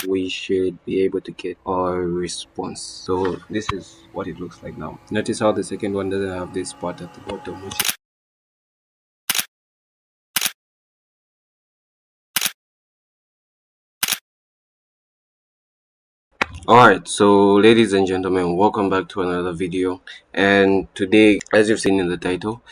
we should be able to get our response. So this is what it looks like now. Notice how the second one doesn't have this part at the bottom, which Alright, so ladies and gentlemen, welcome back to another video. And today, as you've seen in the title,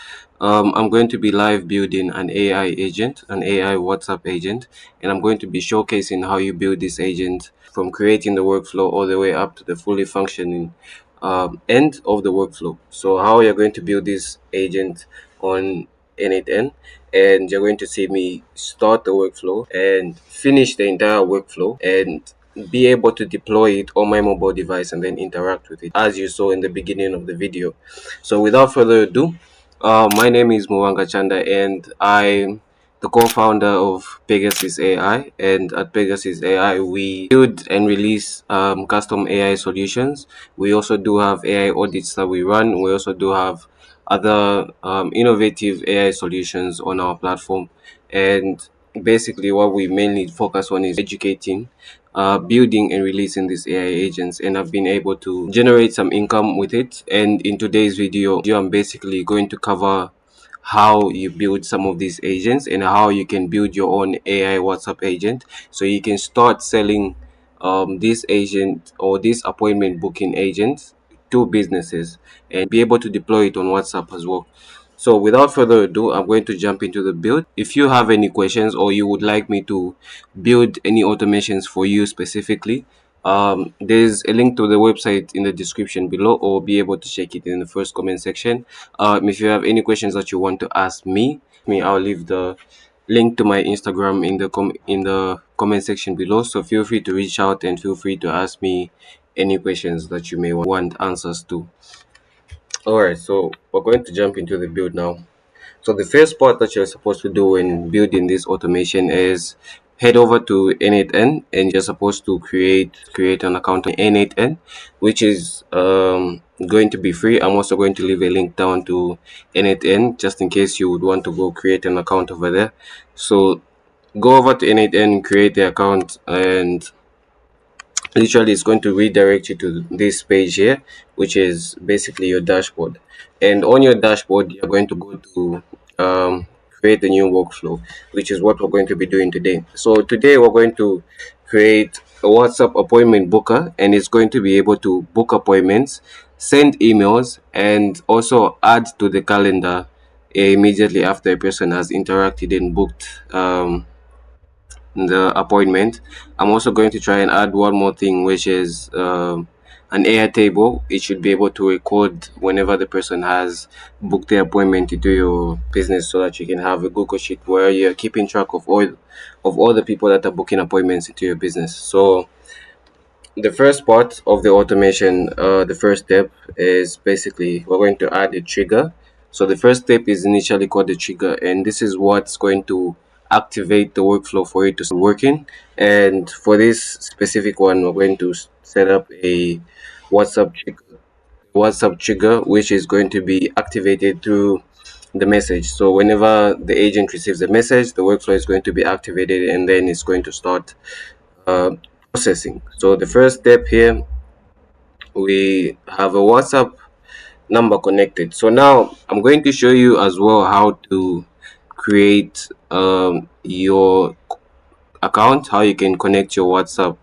I'm going to be live building an AI agent, an AI WhatsApp agent, and I'm going to be showcasing how you build this agent from creating the workflow all the way up to the fully functioning end of the workflow. So how you're going to build this agent on n8n, and you're going to see me start the workflow and finish the entire workflow and be able to deploy it on my mobile device and then interact with it as you saw in the beginning of the video. So without further ado, my name is Mwanga Chanda and I'm the co-founder of Pegasus AI, and at Pegasus AI we build and release custom AI solutions. We also do have AI audits that we run. We also do have other innovative AI solutions on our platform, and basically what we mainly focus on is educating, building and releasing these AI agents, and I've been able to generate some income with it. And in today's video, I'm basically going to cover how you build some of these agents and how you can build your own AI WhatsApp agent so you can start selling this agent or this appointment booking agents to businesses and be able to deploy it on WhatsApp as well. So without further ado, I'm going to jump into the build. If you have any questions or you would like me to build any automations for you specifically, there's a link to the website in the description below, or be able to check it in the first comment section. If you have any questions that you want to ask me, I'll leave the link to my Instagram in the comment section below. So feel free to reach out and feel free to ask me any questions that you may want answers to. Alright, so we're going to jump into the build now. So the first part that you're supposed to do when building this automation is head over to n8n, and you're supposed to create an account on n8n, which is going to be free. I'm also going to leave a link down to n8n just in case you would want to go create an account over there. So go over to n8n, create the account, and literally it's going to redirect you to this page here, which is basically your dashboard. And on your dashboard you're going to go to create a new workflow, which is what we're going to be doing today. So today we're going to create a WhatsApp appointment booker, and it's going to be able to book appointments, send emails, and also add to the calendar immediately after a person has interacted and booked the appointment. I'm also going to try and add one more thing, which is an Airtable. It should be able to record whenever the person has booked the appointment into your business, so that you can have a Google Sheet where you're keeping track of all the people that are booking appointments into your business. So the first part of the automation, the first step is basically we're going to add a trigger. So the first step is initially called the trigger, and this is what's going to activate the workflow for it to start working. And for this specific one, we're going to set up a WhatsApp trigger, which is going to be activated through the message. So whenever the agent receives a message, the workflow is going to be activated, and then it's going to start uh, processing. So the first step here, we have a WhatsApp number connected. So now I'm going to show you as well how to create your account, how you can connect your WhatsApp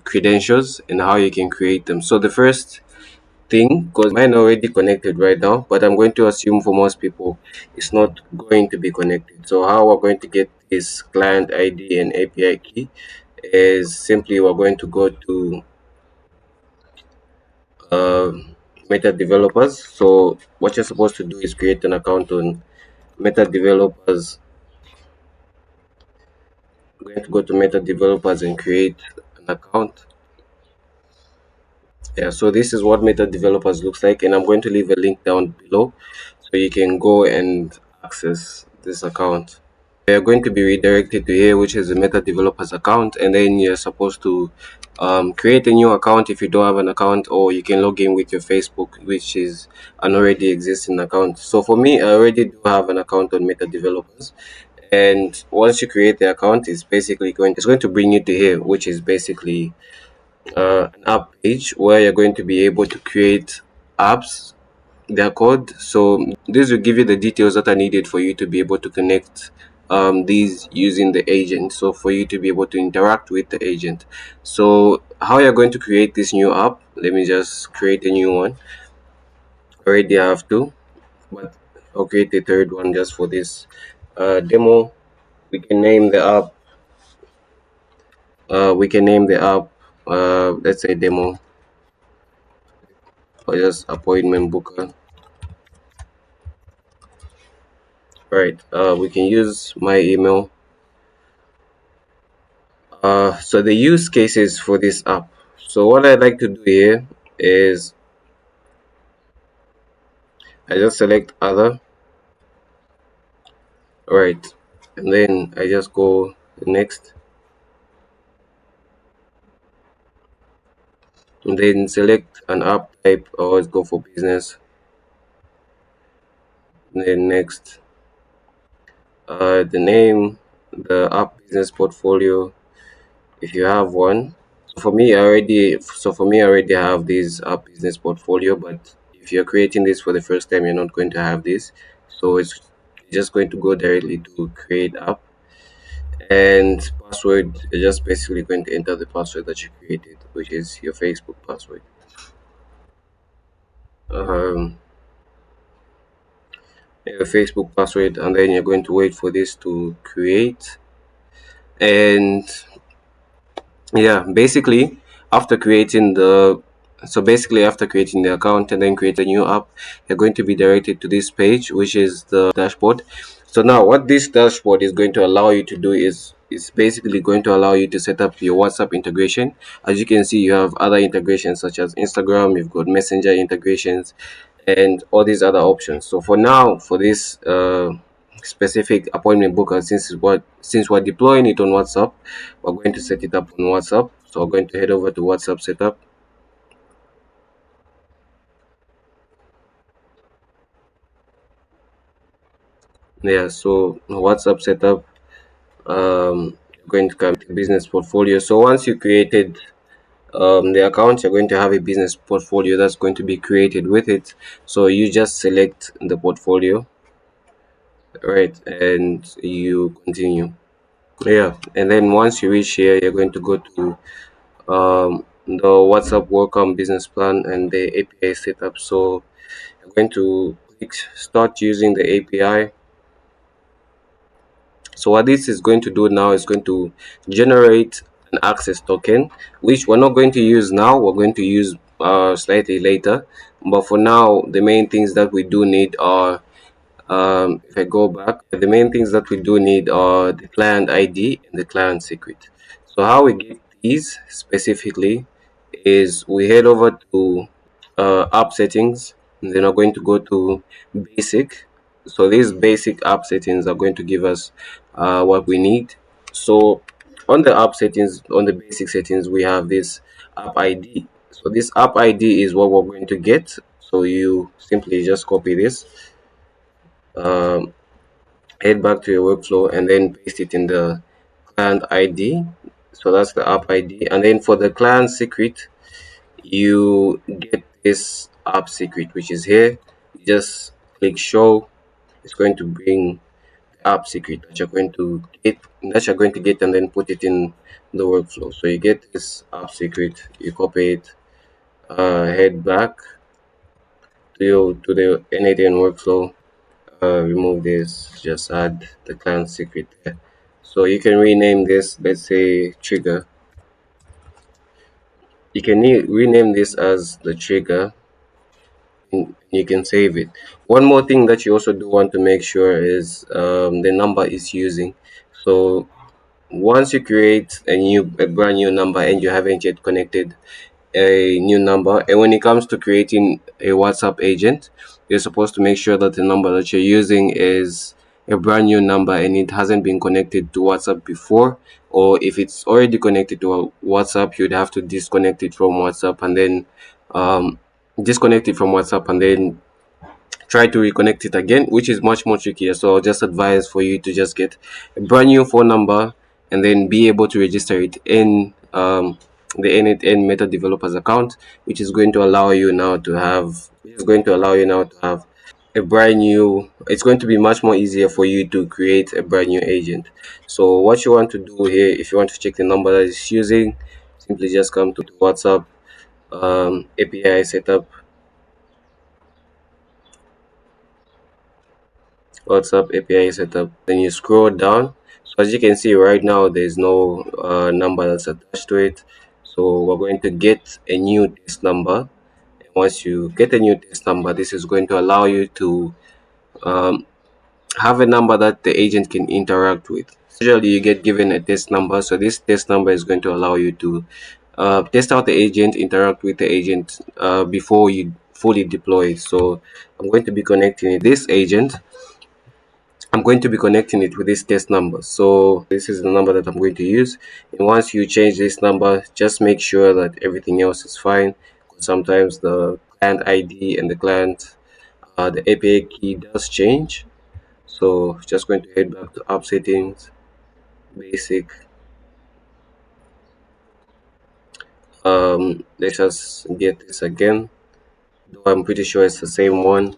credentials, and how you can create them. So the first thing, because mine already connected right now, but I'm going to assume for most people it's not going to be connected. So how we're going to get this client ID and API key is simply we're going to go to uh, Meta Developers. So what you're supposed to do is create an account on Meta Developers. I'm going to go to Meta Developers and create an account. Yeah, so this is what Meta Developers looks like, and I'm going to leave a link down below so you can go and access this account. You're going to be redirected to here, which is the Meta Developers account, and then you're supposed to create a new account if you don't have an account, or you can log in with your Facebook, which is an already existing account. So for me, I already do have an account on Meta Developers, And once you create the account, it's going to bring you to here, which is basically an app page where you're going to be able to create apps, their code. So this will give you the details that are needed for you to be able to connect these using the agent. So for you to be able to interact with the agent. So how you're going to create this new app? Let me just create a new one. Already have two, but I'll create a third one just for this demo. We can name the app. Let's say demo, or just appointment booker. Right. We can use my email. So the use cases for this app. So what I like to do here is I just select other, right, and then I just go next, and then select an app type, or let's go for business, and then next, the name, the app business portfolio, if you have one. For me, I already have this app business portfolio, but if you're creating this for the first time, you're not going to have this. So it's just going to go directly to create app, and password. You're just basically going to enter the password that you created, which is your Facebook password. Um, your Facebook password, and then you're going to wait for this to create. And yeah, basically after creating the account and then create a new app, you're going to be directed to this page, which is the dashboard. So now what this dashboard is going to allow you to do is it's basically going to allow you to set up your WhatsApp integration. As you can see, you have other integrations such as Instagram, you've got Messenger integrations, and all these other options. So for now, for this specific appointment booker, since we're deploying it on WhatsApp, we're going to set it up on WhatsApp. So we're going to head over to WhatsApp setup. Yeah, so WhatsApp setup, going to come to business portfolio. So once you created the account, you're going to have a business portfolio that's going to be created with it. So you just select the portfolio, right, and you continue. Yeah, and then once you reach here, you're going to go to the WhatsApp welcome business plan and the API setup. So I'm going to click start using the API. So what this is going to do now is going to generate an access token, which we're not going to use now. We're going to use slightly later. But for now, the main things that we do need are, if I go back, the main things that we do need are the client ID and the client secret. So how we get these specifically is we head over to app settings, and then we're going to go to basic. So these basic app settings are going to give us what we need. So on the app settings, on the basic settings, we have this app ID. So this app ID is what we're going to get. So you simply just copy this, um, head back to your workflow, and then paste it in the client ID. So that's the app ID. And then for the client secret, you get this app secret, which is here. You just click show. It's going to bring the app secret that you're going to get and then put it in the workflow. So you get this app secret, you copy it, head back to the n8n workflow, remove this, just add the client secret there. So you can rename this, let's say trigger. You can rename this as the trigger, and you can save it. One more thing that you also do want to make sure is the number is using. So once you create a brand new number and you haven't yet connected a new number, and when it comes to creating a WhatsApp agent, you're supposed to make sure that the number that you're using is a brand new number and it hasn't been connected to WhatsApp before. Or if it's already connected to WhatsApp, you'd have to disconnect it from WhatsApp and then um, disconnect it from WhatsApp and then try to reconnect it again, which is much more trickier. So I'll just advise for you to just get a brand new phone number and then be able to register it in the n8n Meta Developers account, which is going to allow you now to have a brand new. It's going to be much more easier for you to create a brand new agent. So what you want to do here, if you want to check the number that it's using, simply just come to WhatsApp API setup, WhatsApp API setup. Then you scroll down. So as you can see right now, there's no number that's attached to it. So we're going to get a new test number. And once you get a new test number, this is going to allow you to um, have a number that the agent can interact with. Usually, you get given a test number. So this test number is going to allow you to test out the agent, interact with the agent before you fully deploy it. So I'm going to be connecting this agent. I'm going to be connecting it with this test number. So this is the number that I'm going to use. And once you change this number, just make sure that everything else is fine. Sometimes the client ID and the client, the API key does change. So just going to head back to app settings, basic. Let's just get this again. Though I'm pretty sure it's the same one.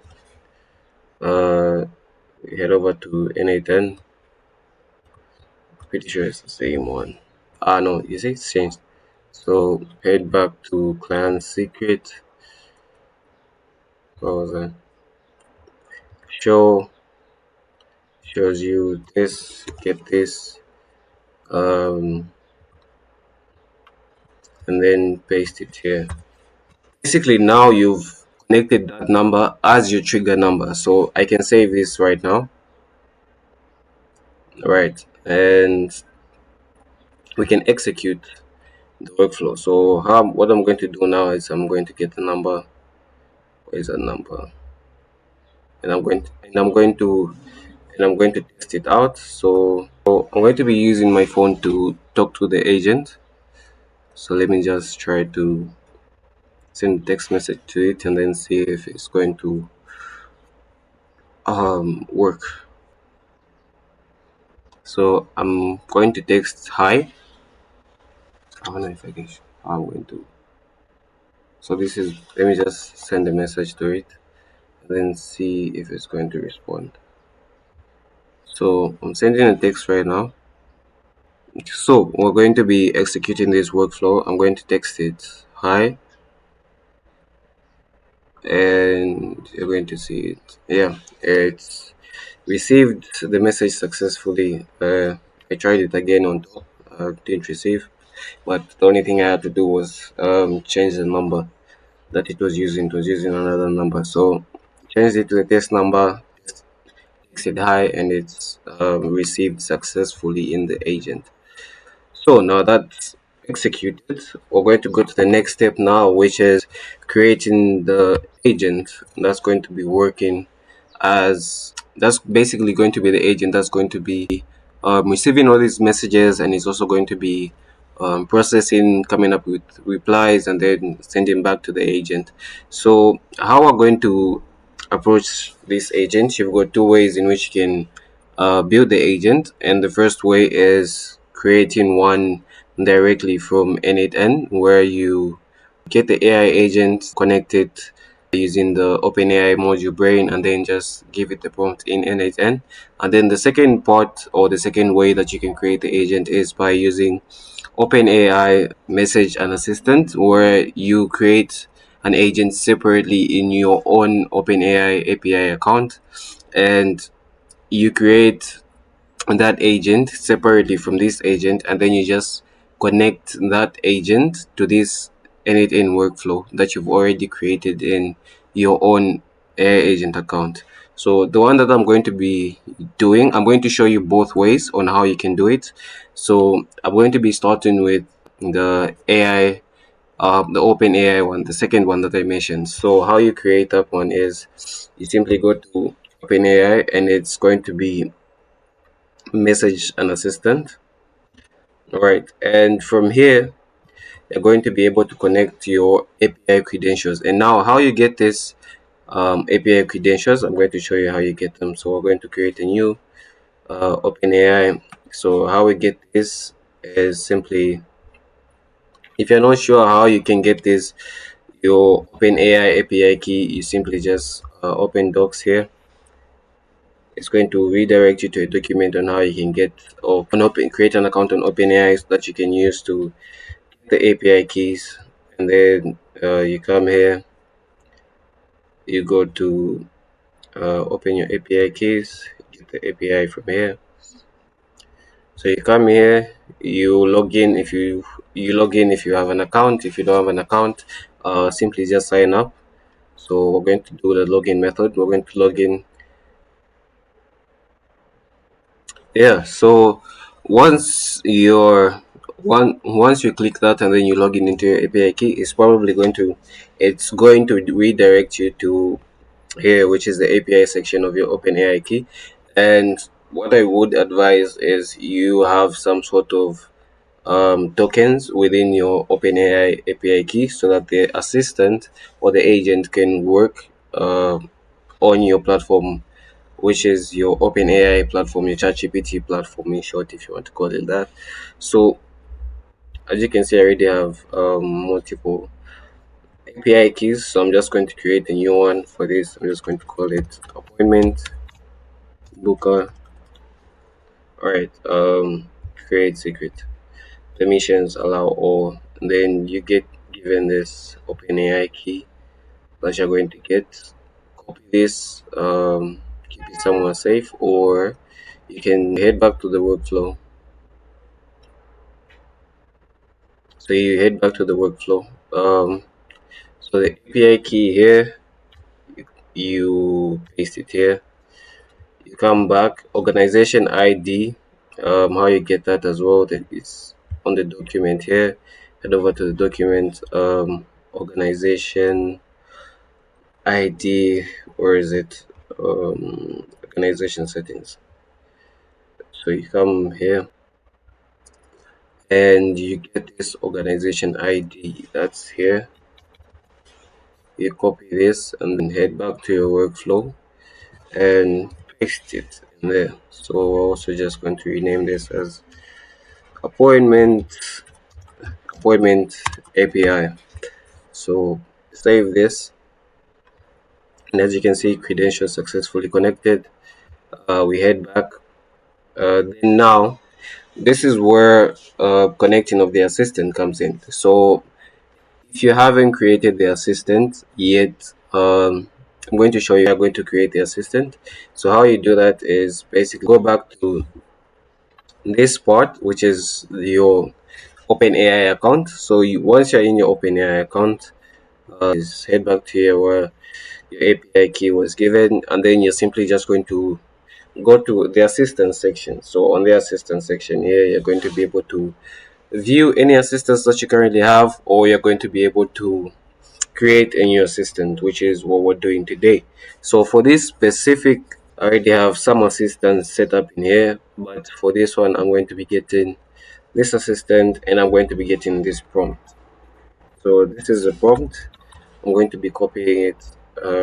Uh, Head over to n8n. Pretty sure it's the same one. No, you see it's changed. So head back to client secret. What was that? Show shows you this, get this, um, and then paste it here. Basically, now you've connected that number as your trigger number. So I can save this right now, right? And we can execute the workflow. So what I'm going to do now is I'm going to get the number. Where is that number? And I'm going to test it out. So I'm going to be using my phone to talk to the agent. So let me just try to send a text message to it and then see if it's going to work. So I'm going to text hi. I don't know if I can. How I'm going to. So this is. Let me just send a message to it and then see if it's going to respond. So I'm sending a text right now. So we're going to be executing this workflow. I'm going to text it hi, and you're going to see it. Yeah, it's received the message successfully. I tried it again on top, didn't receive, but the only thing I had to do was change the number that it was using. It was using another number, so changed it to the test number, texted hi, and it's received successfully in the agent. So now that's executed, we're going to go to the next step now, which is creating the agent that's going to be working as that's basically going to be the agent that's going to be receiving all these messages, and it's also going to be processing, coming up with replies, and then sending back to the agent. So how we're going to approach this agent, you've got two ways in which you can build the agent. And the first way is creating one directly from n8n, where you get the AI agent connected using the OpenAI module brain, and then just give it the prompt in n8n. And then the second part, or the second way that you can create the agent, is by using OpenAI message and assistant, where you create an agent separately in your own OpenAI API account, and you create that agent separately from this agent, and then you just connect that agent to this n8n workflow that you've already created in your own AI agent account. So the one that I'm going to be doing, I'm going to show you both ways on how you can do it. So I'm going to be starting with the AI, the open AI one, the second one that I mentioned. So how you create that one is you simply go to OpenAI, and it's going to be message an assistant. All right, and from here you're going to be able to connect your API credentials. And now how you get this API credentials. I'm going to show you how you get them. So we're going to create a new OpenAI. So how we get this is simply, if you're not sure how you can get this, your OpenAI API key, you simply just open docs here. It's going to redirect you to a document on how you can get or create an account on OpenAI so that you can use to get the API keys. And then you come here, you go to open your API keys, get the API from here. So you come here, you log in if you log in if you have an account. If you don't have an account, simply just sign up. So we're going to do the login method. We're going to log in. Yeah. So once you click that and then you log in into your API key, it's going to redirect you to here, which is the API section of your OpenAI key. And what I would advise is you have some sort of tokens within your OpenAI API key so that the assistant or the agent can work on your platform, which is your OpenAI platform, your ChatGPT platform in short, if you want to call it that. So as you can see, I already have multiple API keys. So I'm just going to create a new one for this. I'm just going to call it appointment booker. All right. Create secret permissions, allow all. And then you get given this OpenAI key that you're going to get. Copy this, keep it somewhere safe, or you can head back to the workflow. So you head back to the workflow. So the API key here, you paste it here. You come back, organization ID, how you get that as well. That is on the document here. Head over to the document, organization ID, or is it organization settings? So you come here and you get this organization ID that's here. You copy this and then head back to your workflow and paste it in there. So we're also just going to rename this as appointment appointment API. So save this, and as you can see, credentials successfully connected. We head back. Then now this is where connecting of the assistant comes in. So if you haven't created the assistant yet, I'm going to show you how you're going to create the assistant. So how you do that is basically go back to this part, which is your OpenAI account. So once you're in your OpenAI account, is head back to here where your API key was given, and then you're simply just going to go to the assistant section. So on the assistant section here, you're going to be able to view any assistants that you currently have, or you're going to be able to create a new assistant, which is what we're doing today. So for this specific, I already have some assistants set up in here, but for this one, I'm going to be getting this assistant and I'm going to be getting this prompt. So this is the prompt. I'm going to be copying it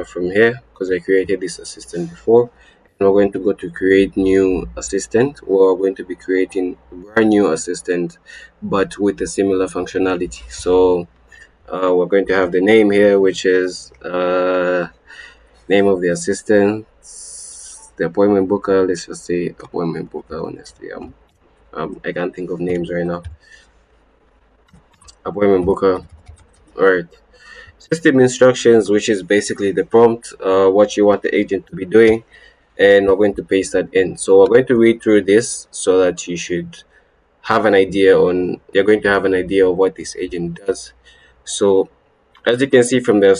from here because I created this assistant before. And we're going to go to create new assistant. We're going to be creating a brand new assistant, but with a similar functionality. So we're going to have the name here, which is name of the assistant, the appointment booker. Let's just say appointment booker. Honestly, I can't think of names right now. Appointment booker. All right. System instructions, which is basically the prompt, what you want the agent to be doing, and we're going to paste that in. So we're going to read through this so that you're going to have an idea of what this agent does. So as you can see from the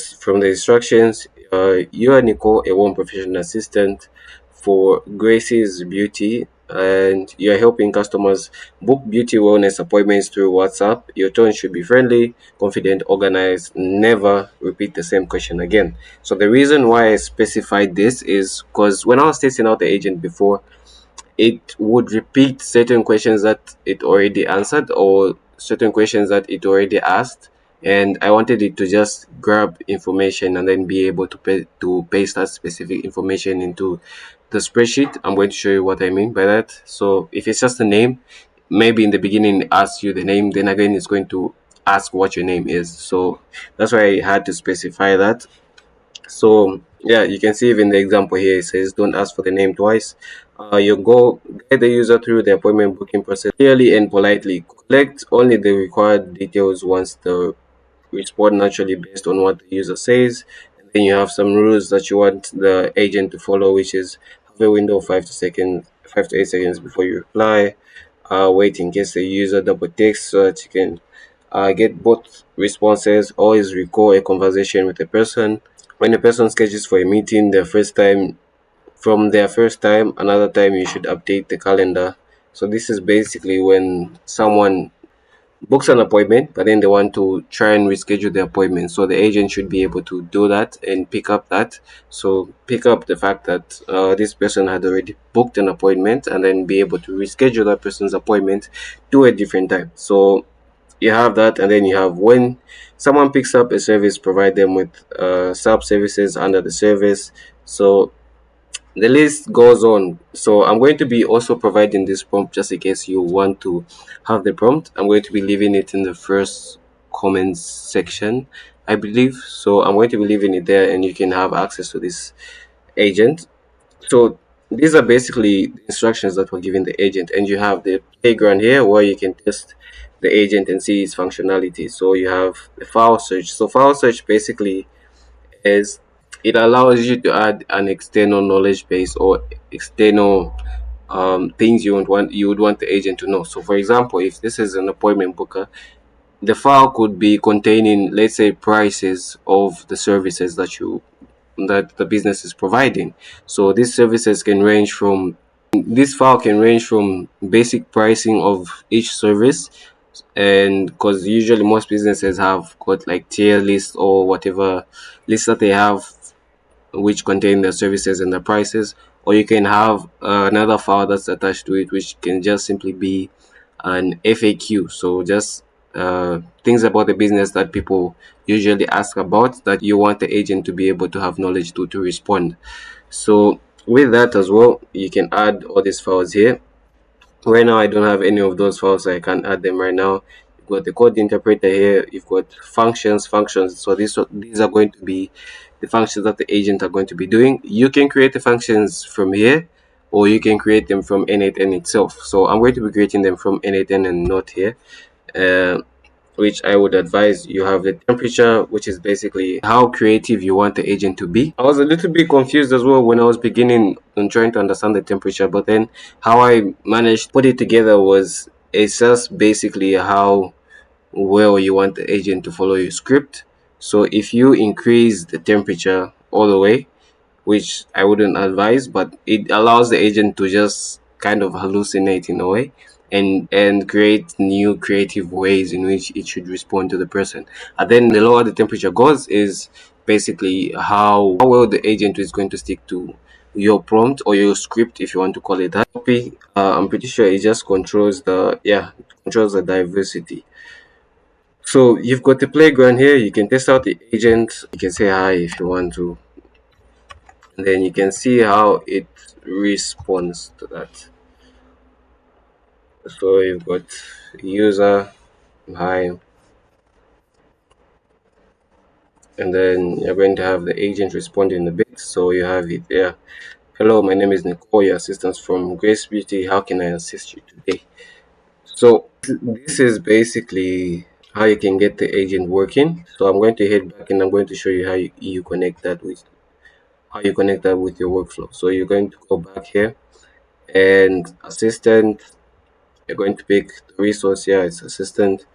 instructions, you are Nicole, a one professional assistant for Gracie's Beauty, and you're helping customers book beauty wellness appointments through WhatsApp. Your tone should be friendly, confident, organized. Never repeat the same question again. So the reason why I specified this is because when I was testing out the agent before, it would repeat certain questions that it already answered or certain questions that it already asked, and I wanted it to just grab information and then be able to paste that specific information into the spreadsheet. I'm going to show you what I mean by that. So if it's just a name, maybe in the beginning it asks you the name, then again it's going to ask what your name is. So that's why I had to specify that. So yeah, you can see even the example here, it says don't ask for the name twice. You go guide the user through the appointment booking process clearly and politely. Collect only the required details once the respond naturally based on what the user says. And then you have some rules that you want the agent to follow, which is have a window of 5 to 8 seconds before you reply. Wait in case the user double takes so that you can get both responses. Always recall a conversation with a person. When a person schedules for a meeting their first time, another time you should update the calendar. So this is basically when someone books an appointment, but then they want to try and reschedule the appointment. So the agent should be able to do that and pick up that. So pick up the fact that this person had already booked an appointment and then be able to reschedule that person's appointment to a different time. So you have that, and then you have when someone picks up a service, provide them with sub services under the service. So the list goes on. So I'm going to be also providing this prompt just in case you want to have the prompt. I'm going to be leaving it in the first comments section, I believe. So I'm going to be leaving it there, and you can have access to this agent. So these are basically the instructions that were given the agent, and you have the playground here where you can test the agent and see its functionality. So you have the file search. So file search basically is it allows you to add an external knowledge base or external things you would want the agent to know. So for example, if this is an appointment booker, the file could be containing, let's say, prices of the services that the business is providing. So these services can range from this file can range from basic pricing of each service, and because usually most businesses have got like tier list or whatever list that they have, which contain the services and the prices, or you can have another file that's attached to it, which can just simply be an FAQ. So just things about the business that people usually ask about that you want the agent to be able to have knowledge to respond. So with that as well, you can add all these files here. Right now, I don't have any of those files, so I can't add them right now. You've got the code interpreter here. You've got functions. So these are going to be the functions that the agent are going to be doing. You can create the functions from here, or you can create them from n8n itself. So I'm going to be creating them from n8n and not here. Uh, which I would advise. You have the temperature, which is basically how creative you want the agent to be. I was a little bit confused as well when I was beginning and trying to understand the temperature, but then how I managed to put it together was it's just basically how well you want the agent to follow your script. So if you increase the temperature all the way, which I wouldn't advise, but it allows the agent to just kind of hallucinate in a way and create new creative ways in which it should respond to the person. And then the lower the temperature goes is basically how well the agent is going to stick to your prompt or your script, if you want to call it that. Copy, I'm pretty sure it just controls the diversity. So you've got the playground here. You can test out the agent. You can say hi if you want to, and then you can see how it responds to that. So you've got user, hi, and then you're going to have the agent respond in a bit. So you have it there. Hello, my name is Nicole, your assistant from Grace Beauty. How can I assist you today? So this is basically how you can get the agent working. So I'm going to head back and I'm going to show you how you connect that with your workflow. So you're going to go back here and assistant. You're going to pick the resource here. It's assistant,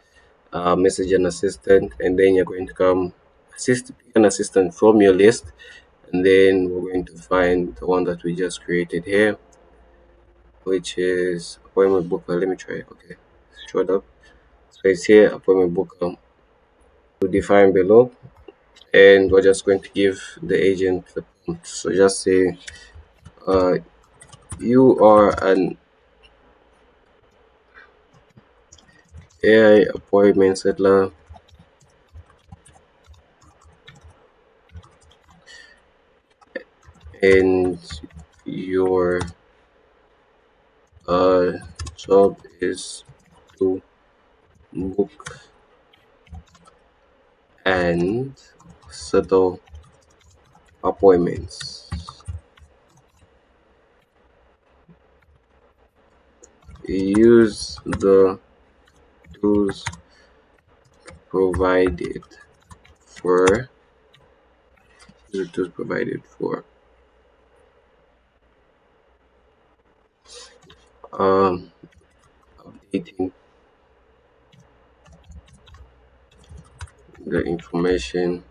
message an assistant, and then you're going to pick an assistant from your list, and then we're going to find the one that we just created here, which is appointment booker. Let me try it. Okay, showed up. So it's here, appointment booker. To define below, and we're just going to give the agent the prompt. So just say, uh, you are an AI appointment settler and your uh, job is to book and settle appointments. Use the tools provided for the tools provided for um, updating the information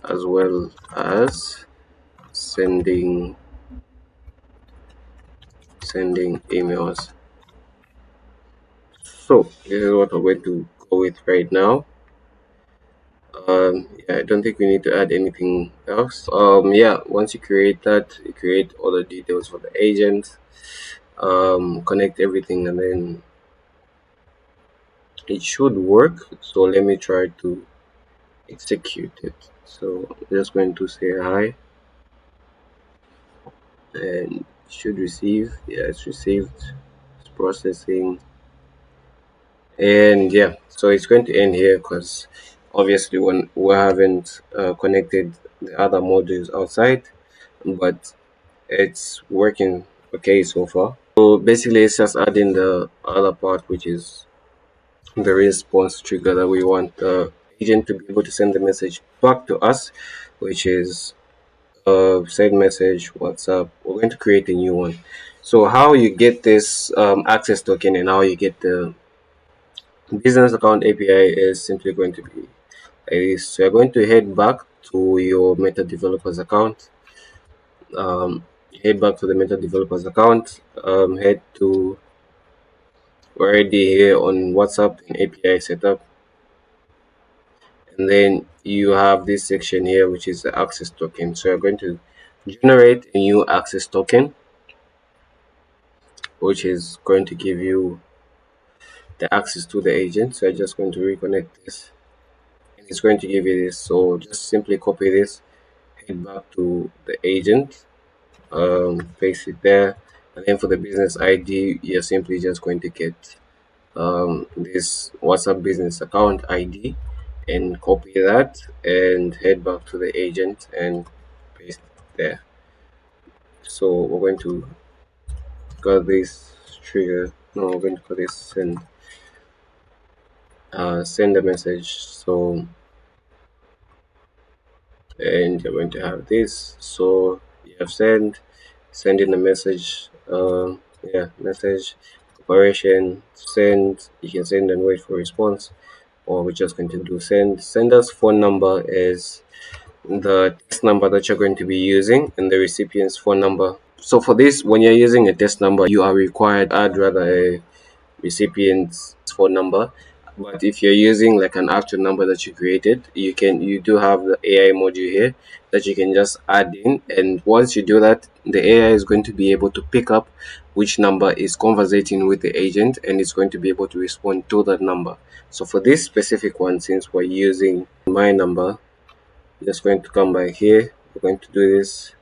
as well as sending emails. So this is what I'm going to go with right now. Yeah, I don't think we need to add anything else. Yeah, once you create that, you create all the details for the agent, connect everything, and then it should work. So let me try to execute it. So I'm just going to say hi, and should receive. Yeah, it's received. It's processing, and yeah, so it's going to end here because obviously when we haven't connected the other modules outside, but it's working okay so far. So basically it's just adding the other part, which is the response trigger that we want the agent to be able to send the message back to us, which is send message WhatsApp. We're going to create a new one. So how you get this access token and how you get the business account API is simply going to be like this. So you're going to head back to your meta developers account. um, Head back to the meta developers account, head to already here on WhatsApp and API setup, and then you have this section here which is the access token. So you're going to generate a new access token, which is going to give you the access to the agent. So I'm just going to reconnect this, and it's going to give you this. So just simply copy this, head back to the agent, paste it there, and then for the business ID, you're simply just going to get this WhatsApp business account ID and copy that and head back to the agent and paste it there. So we're going to call this trigger. No, we're going to call this send a message. So and you're going to have this. So you have sending a message. Yeah, message operation send. You can send and wait for response, or we're just going to do send. Sender's phone number is the test number that you're going to be using, and the recipient's phone number. So for this, when you're using a test number, you are required to add rather a recipient's phone number. But if you're using like an actual number that you created, you do have the AI module here that you can just add in, and once you do that, the AI is going to be able to pick up which number is conversating with the agent, and it's going to be able to respond to that number. So for this specific one, since we're using my number, I'm just going to come back here. We're going to do this,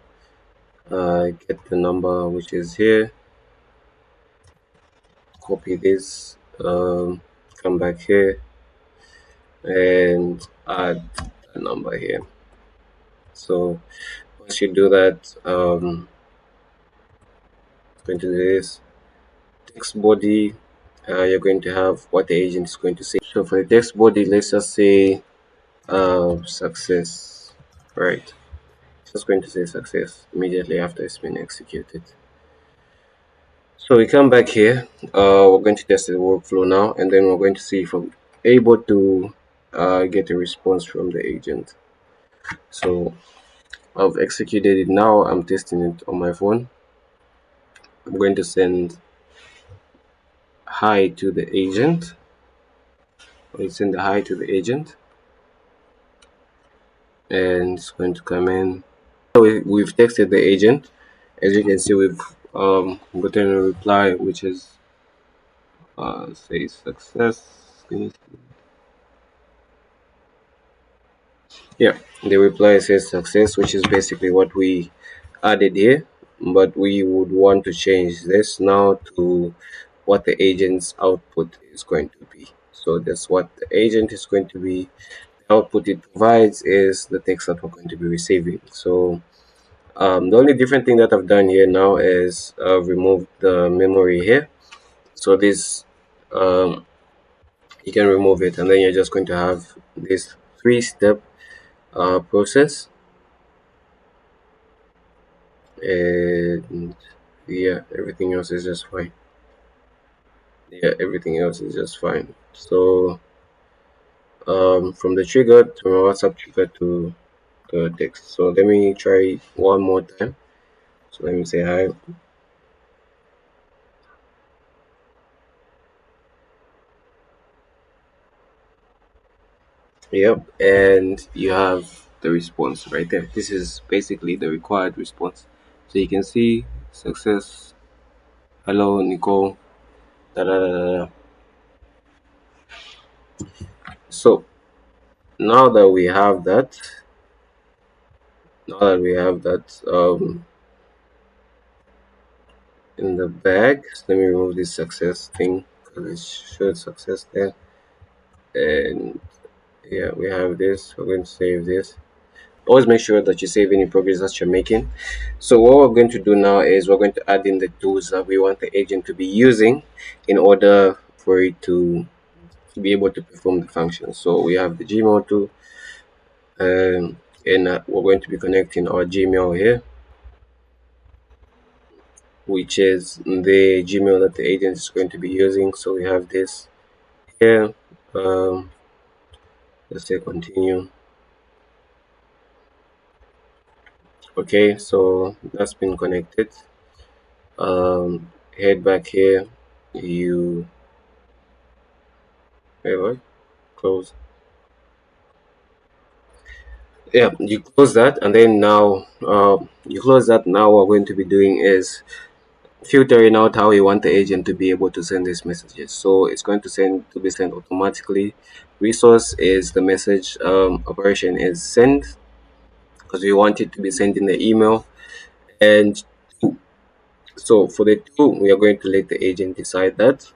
get the number which is here, copy this, come back here and add a number here. So once you do that, going to do this text body. You're going to have what the agent is going to say. So for the text body, let's just say success, right? It's just going to say success immediately after it's been executed. So we come back here. We're going to test the workflow now, and then we're going to see if I'm able to get a response from the agent. So I've executed it now. I'm testing it on my phone. I'm going to send hi to the agent. I send the hi to the agent, and it's going to come in. So we've texted the agent. As you can see, we've gotten a reply which is says success. Yeah, the reply says success, which is basically what we added here, but we would want to change this now to what the agent's output is going to be. So that's what the agent is going to be. The output it provides is the text that we're going to be receiving. So the only different thing that I've done here now is remove the memory here. So this um, you can remove it, and then you're just going to have this three-step process, and yeah, everything else is just fine. Yeah, everything else is just fine. So from the trigger to my WhatsApp trigger to the text. So let me try one more time. So let me say hi. Yep, and you have the response right there. This is basically the required response. So you can see success. Hello, Nicole. Da, da, da, da, da. So now that we have that, now that we have that in the bag, so let me remove this success thing because it showed success there. And yeah, we have this. We're going to save this. Always make sure that you save any progress that you're making. So what we're going to do now is we're going to add in the tools that we want the agent to be using in order for it to be able to perform the function. So we have the Gmail tool, and we're going to be connecting our Gmail here, which is the Gmail that the agent is going to be using. So we have this here. Um, let's say continue. Okay, so that's been connected. Head back here. You wait, what? Close. Yeah, you close that, and then now you close that. Now what we're going to be doing is filtering out how we want the agent to be able to send these messages. So it's going to be sent automatically. Resource is the message. Operation is send because we want it to be sent in the email. And so for the two, we are going to let the agent decide that.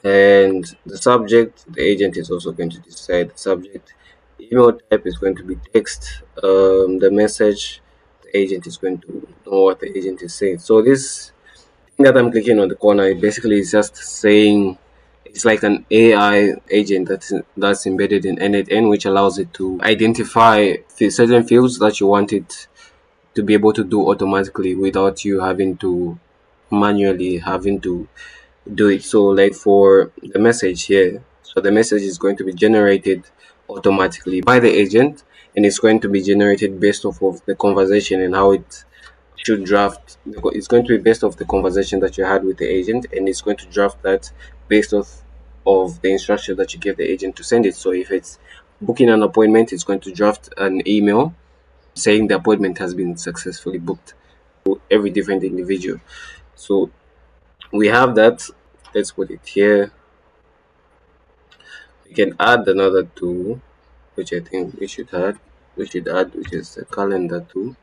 And the subject, the agent is also going to decide the subject. The email type is going to be text. The message, the agent is going to know what the agent is saying. So this thing that I'm clicking on the corner, it basically is just saying it's like an AI agent that's embedded in n8n, which allows it to identify certain fields that you want it to be able to do automatically without you having to manually having to do it. So like for the message here, so the message is going to be generated automatically by the agent, and it's going to be generated based off of the conversation and how it should draft. It's going to be based off the conversation that you had with the agent, and it's going to draft that based off of the instruction that you give the agent to send it. So if it's booking an appointment, it's going to draft an email saying the appointment has been successfully booked to every different individual. So we have that. Let's put it here. We can add another tool, which I think we should add, which is the calendar tool.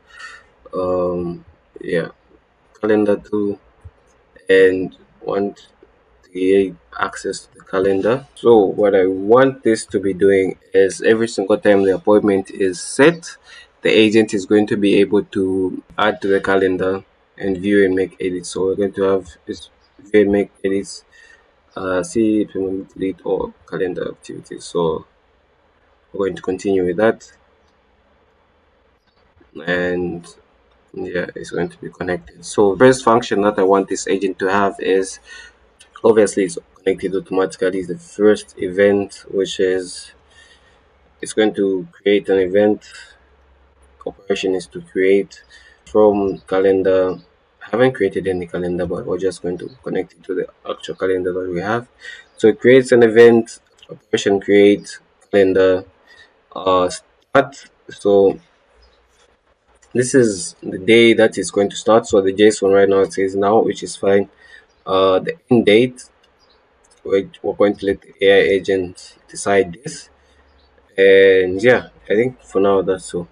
Yeah, calendar tool, and want to get access to the calendar. So what I want this to be doing is every single time the appointment is set, the agent is going to be able to add to the calendar and view and make edits. So we're going to have this view and make edits, see payment delete or calendar activities. So we're going to continue with that, and yeah, it's going to be connected. So first function that I want this agent to have is obviously it's connected automatically. The first event, which is it's going to create an event. Operation is to create from calendar. I haven't created any calendar, but we're just going to connect it to the actual calendar that we have. So it creates an event. Operation create calendar start. So this is the day that is going to start. So the JSON right now it says now, which is fine. The end date, we're going to let the AI agent decide this. And yeah, I think for now that's so.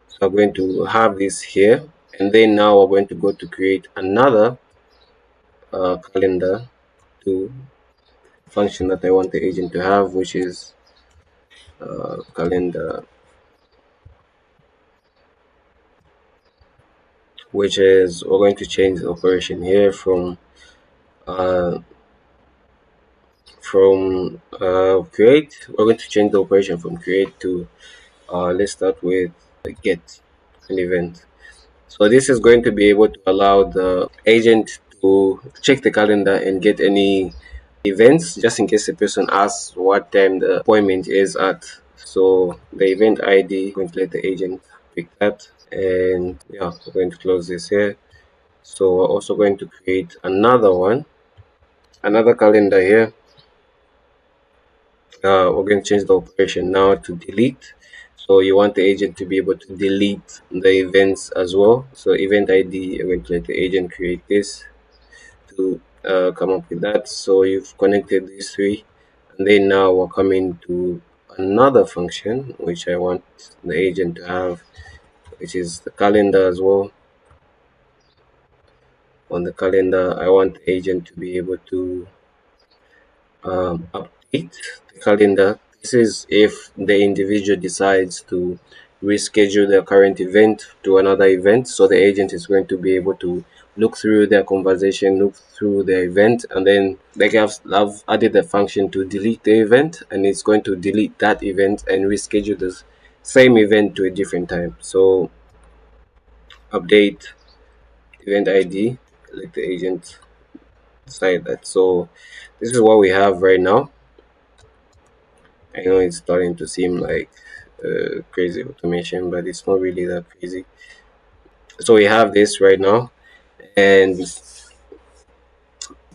So I'm going to have this here, and then now we're going to go to create another calendar to function that I want the agent to have, which is calendar, which is we're going to change the operation here uh, from create. We're going to change the operation from create to let's start with get an event. So this is going to be able to allow the agent to check the calendar and get any events just in case the person asks what time the appointment is at. So the event ID, going to let the agent pick that. And yeah, we're going to close this here. So we're also going to create another one, another calendar here. We're going to change the operation now to delete. So you want the agent to be able to delete the events as well. So event ID, I'm going to let the agent create this to come up with that. So you've connected these three, and then now we're coming to another function which I want the agent to have, which is the calendar as well. On the calendar, I want the agent to be able to update the calendar. This is if the individual decides to reschedule their current event to another event. So the agent is going to be able to look through their conversation, look through their event, and then they have added the function to delete the event, and it's going to delete that event and reschedule the same event to a different time. So update event ID, let the agent decide that. So this is what we have right now. I know it's starting to seem like crazy automation, but it's not really that crazy. So we have this right now, and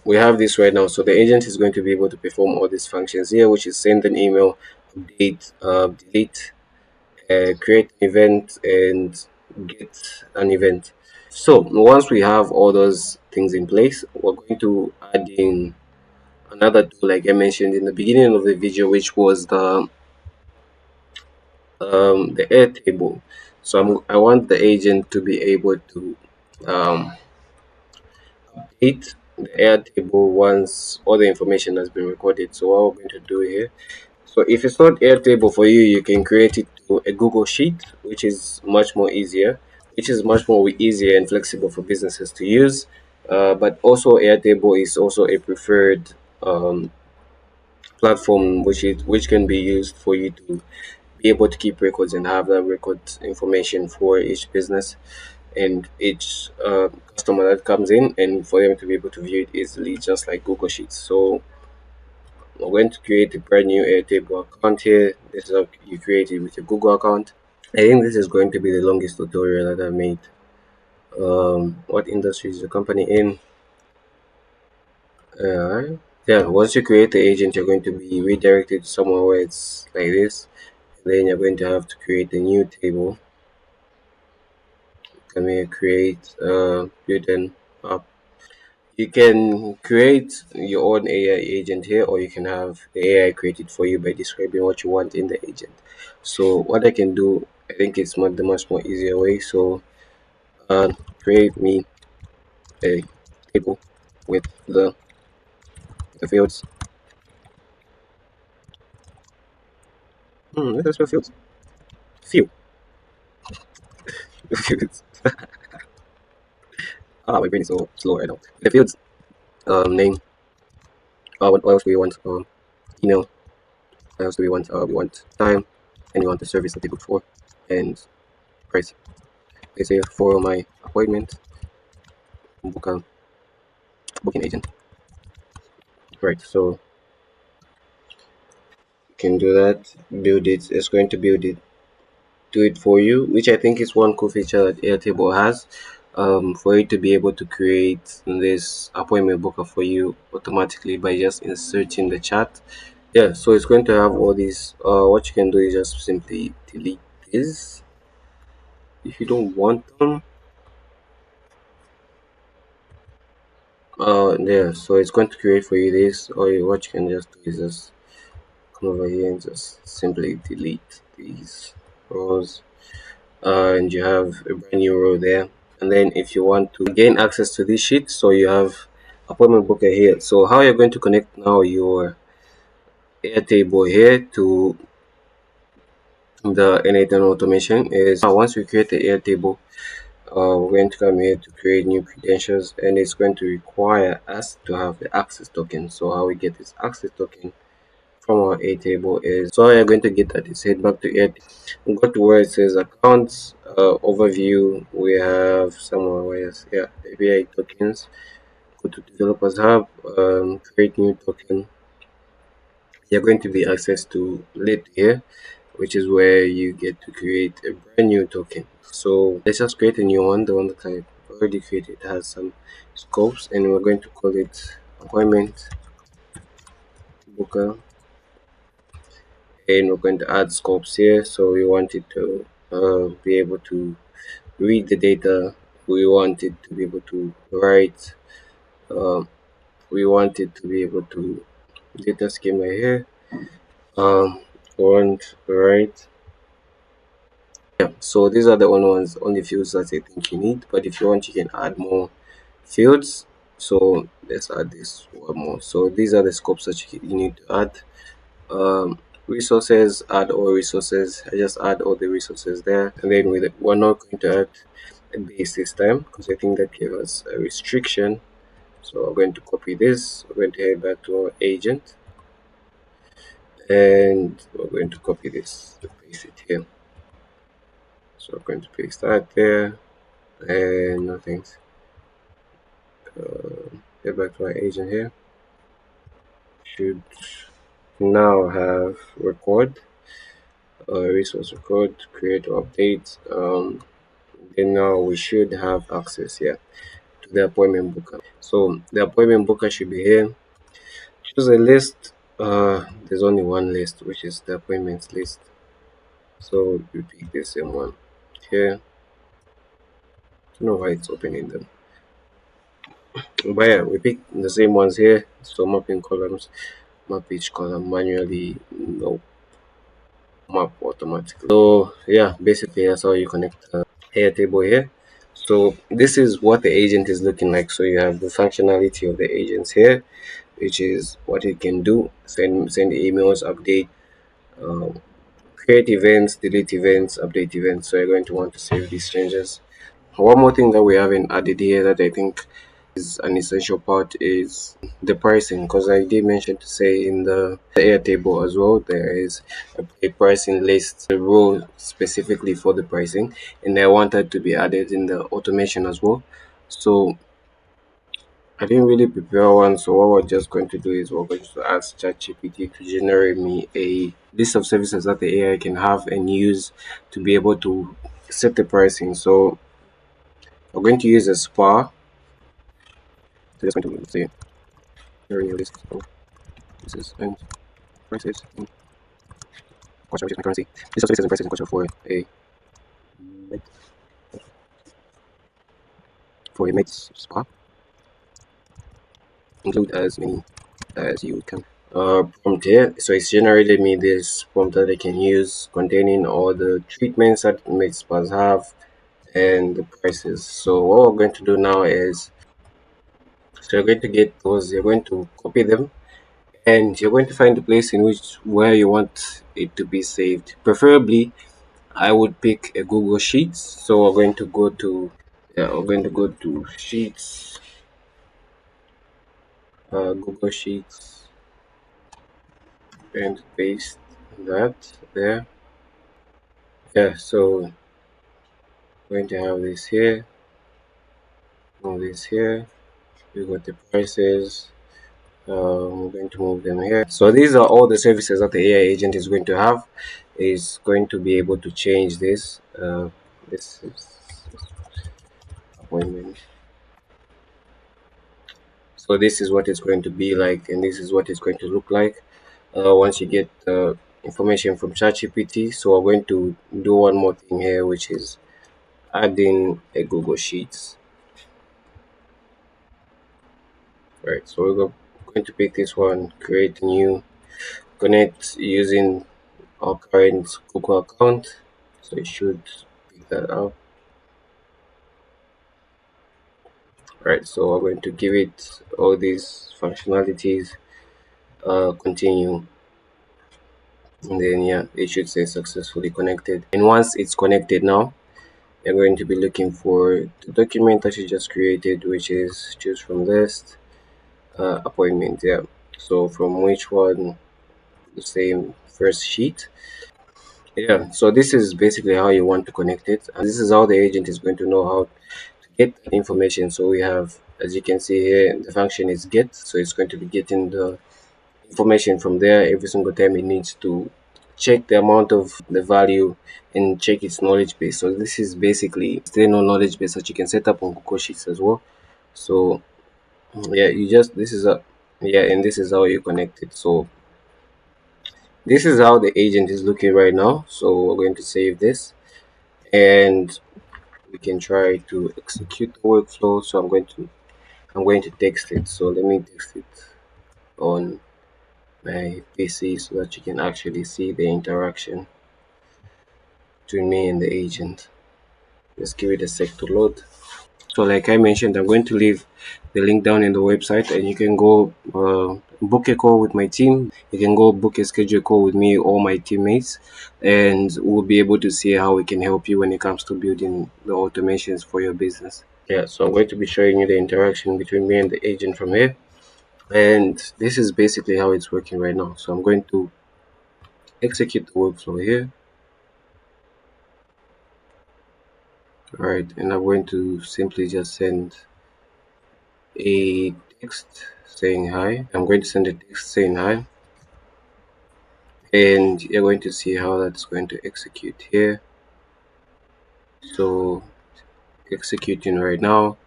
we have this right now. So the agent is going to be able to perform all these functions here, which is send an email, update, delete, create an event, and get an event. So once we have all those things in place, we're going to add in another tool, like I mentioned in the beginning of the video, which was the Airtable. So I want the agent to be able to hit the Airtable once all the information has been recorded. So what we're going to do here. So if it's not Airtable for you, you can create it to a Google Sheet, which is much more easier, which is much more easier and flexible for businesses to use. But also Airtable is also a preferred platform which can be used for you to be able to keep records and have that record information for each business and each customer that comes in, and for them to be able to view it easily, just like Google Sheets. So I'm going to create a brand new Airtable account here. This is how you create it with your Google account. I think this is going to be the longest tutorial that I made. What industry is the company in? Yeah, once you create the agent, you're going to be redirected somewhere where it's like this. Then you're going to have to create a new table. Can we create build an app? You can create your own AI agent here, or you can have the AI created for you by describing what you want in the agent. So what I can do, I think it's the much more easier way. So create me a table with the fields. Let's just fields. Few fields. My brain is so slow right now. The fields name. What else do we want? Email. What else do we want? We want time, and we want the service that they booked for, and price. They say for my appointment, book a booking agent. Right. So you can do that. Build it. It's going to build it. Do it for you, which I think is one cool feature that Airtable has. For it to be able to create this appointment booker for you automatically by just inserting the chat. Yeah, so it's going to have all these. What you can do is just simply delete this if you don't want them. Yeah, so it's going to create for you this, or what you can just do is just come over here and just simply delete these rows, and you have a brand new row there. And then if you want to gain access to this sheet, so you have appointment booker here. So how you're going to connect now your Airtable here to the n8n automation is once we create the Airtable, we're going to come here to create new credentials, and it's going to require us to have the access token. So how we get this access token from our Airtable is, so how you're going to get that is head back to Airtable, go to where it says accounts, overview. We have somewhere where it's, yeah, API tokens. Go to developers hub, create new token. You're going to be access to lit here, which is where you get to create a brand new token. So let's just create a new one. The one that I already created has some scopes, and we're going to call it appointment booker, and we're going to add scopes here. So we want it to be able to read the data. We want it to be able to write. Uh, we want it to be able to data schema here. Want write. Yeah, so these are the only ones, only fields that I think you need. But if you want, you can add more fields. So let's add this one more. So these are the scopes that you need to add. Resources, add all resources. I just add all the resources there, and then we're not going to add a base this time because I think that gave us a restriction. So we're going to copy this. We're going to head back to our agent, and we're going to copy this to paste it here. So we're going to paste that there, and nothing. Get back to our agent here. Should now have record, resource record, create or update. Then now we should have access here to the appointment booker. So the appointment booker should be here. Choose a list. There's only one list, which is the appointments list. So we pick the same one here. I don't know why it's opening them. But yeah, we pick the same ones here. So mapping columns, map each column manually. No, map automatically. So yeah, basically that's how you connect Airtable here. So this is what the agent is looking like. So you have the functionality of the agents here, which is what it can do: send emails, update, um, create events, delete events, update events. So you're going to want to save these changes. One more thing that we haven't added here that I think is an essential part is the pricing, because I did mention to say in the Airtable as well there is a pricing list, a role specifically for the pricing, and I wanted to be added in the automation as well. So I didn't really prepare one, so what we're just going to do is we're going to ask ChatGPT to generate me a list of services that the AI can have and use to be able to set the pricing. So we're going to use a spa. So just going to say generate a list of services and prices in Quattro, which is my currency. List of services and prices in Quattro med- for a maid's spa. Include as many as you can. Prompt here. So it's generated me this prompt that I can use containing all the treatments that med spas have and the prices. So what we're going to do now is, so you're going to get those, you're going to copy them, and you're going to find the place in which where you want it to be saved. Preferably, I would pick a Google Sheets. So we're going to go to, yeah, we're going to go to Sheets, Google Sheets, and paste that there. Yeah, so we're going to have this here, all this here. We got the prices. We're going to move them here. So these are all the services that the AI agent is going to have. Is going to be able to change this. This is appointment. So this is what it's going to be like, and this is what it's going to look like once you get information from ChatGPT. So we're going to do one more thing here, which is adding a Google Sheets. Right. So going to pick this one, create new. connect using our current Google account. So it should pick that up. Right, so we're going to give it all these functionalities, continue, and then yeah, it should say successfully connected. And once it's connected now, you're going to be looking for the document that you just created, which is choose from list, appointment. Yeah, so from which one, the same first sheet. Yeah, so this is basically how you want to connect it, and this is how the agent is going to know how to get that information. So we have, as you can see here, the function is get, so it's going to be getting the information from there every single time it needs to check the amount of the value and check its knowledge base. So this is basically still no knowledge base that you can set up on Google Sheets as well. So yeah, you just this is a yeah, and this is how you connect it. So this is how the agent is looking right now. So we're going to save this and we can try to execute the workflow. So I'm going to text it. So let me text it on my PC so that you can actually see the interaction between me and the agent. Just give it a sec to load. So like I mentioned, I'm going to leave the link down in the website and you can go book a call with my team. You can go book a schedule call with me or my teammates, and we'll be able to see how we can help you when it comes to building the automations for your business. Yeah, so I'm going to be showing you the interaction between me and the agent from here. And this is basically how it's working right now. So I'm going to execute the workflow here. All right, and I'm going to simply just send a text saying hi. I'm going to send a text saying hi, and you're going to see how that's going to execute here. So executing right now,